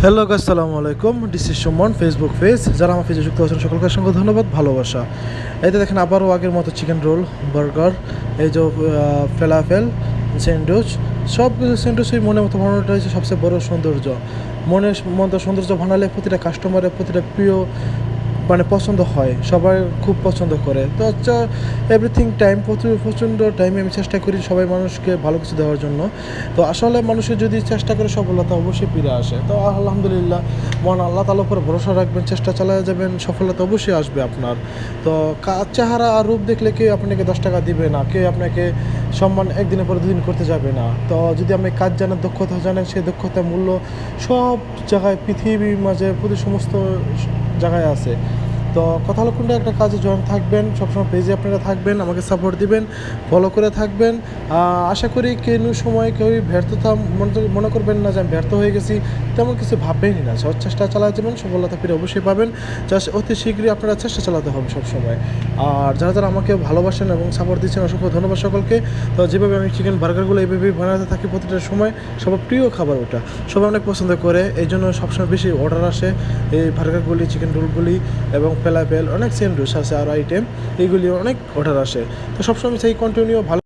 Hello guys, আসসালামু আলাইকুম। This is Suman, Facebook page. যারা আমার পেজে যুক্ত আছেন সকলকে অসংখ্য ধন্যবাদ, ভালোবাসা। এতে দেখেন আবারও আগের মতো চিকেন রোল, বার্গার, এই যে ফেলাফেল, স্যান্ডউইচ, সব কিছু স্যান্ডউইচই মনের মতো বানানোটা হচ্ছে সবচেয়ে বড় সৌন্দর্য। মনের মতো সৌন্দর্য বানালে প্রতিটা কাস্টমারের প্রতিটা প্রিয় মানে পছন্দ হয়, সবাই খুব পছন্দ করে। তো হচ্ছে এভরিথিং টাইম প্রচণ্ড টাইমে আমি চেষ্টা করি সবাই মানুষকে ভালো কিছু দেওয়ার জন্য। তো আসলে মানুষের যদি চেষ্টা করে সফলতা অবশ্যই ফিরে আসে। তো আলহামদুলিল্লাহ, মহান আল্লাহ তাআলার উপর ভরসা রাখবেন, চেষ্টা চালিয়ে যাবেন, সফলতা অবশ্যই আসবে আপনার। তো চেহারা আর রূপ দেখলে কেউ আপনাকে 10 টাকা দিবে না, কেউ আপনাকে সম্মান একদিনের পরে দুদিন করতে যাবে না। তো যদি আপনি কাজ জানেন, দক্ষতা জানেন, সেই দক্ষতার মূল্য সব জায়গায় পৃথিবীর মাঝে প্রতি সমস্ত জায়গায় আছে। তো কথা হলো কোনটা একটা কাজে জয়েন থাকবেন, সবসময় পেজে আপনারা থাকবেন, আমাকে সাপোর্ট দিবেন, ফলো করে থাকবেন। আশা করি কোনো সময় কেউ ব্যর্থতা মনে করবেন না যে আমি ব্যর্থ হয়ে গেছি, তেমন কিছু ভাববেনই না। সৎ চেষ্টা চালাতে যাবেন, সফলতা ফিরে অবশ্যই পাবেন। জাস্ট অতি শীঘ্রই আপনারা চেষ্টা চালাতে হবে সবসময়। আর যারা যারা আমাকে ভালোবাসেন এবং সাপোর্ট দিচ্ছেন, অসংখ্য ধন্যবাদ সকলকে। তো যেভাবে আমি চিকেন বার্গারগুলো এইভাবেই বানাতে থাকি প্রতিটা সময়, সবার প্রিয় খাবার ওটা, সবাই অনেক পছন্দ করে, এই জন্য সবসময় বেশি অর্ডার আসে এই বার্গারগুলি, চিকেন রোলগুলি এবং ফেলাফেল, অনেক স্যান্ডউইচ আছে আর আইটেম, এইগুলি অনেক অর্ডার আসে। তো সবসময় সেই কন্টিনিউ ভালো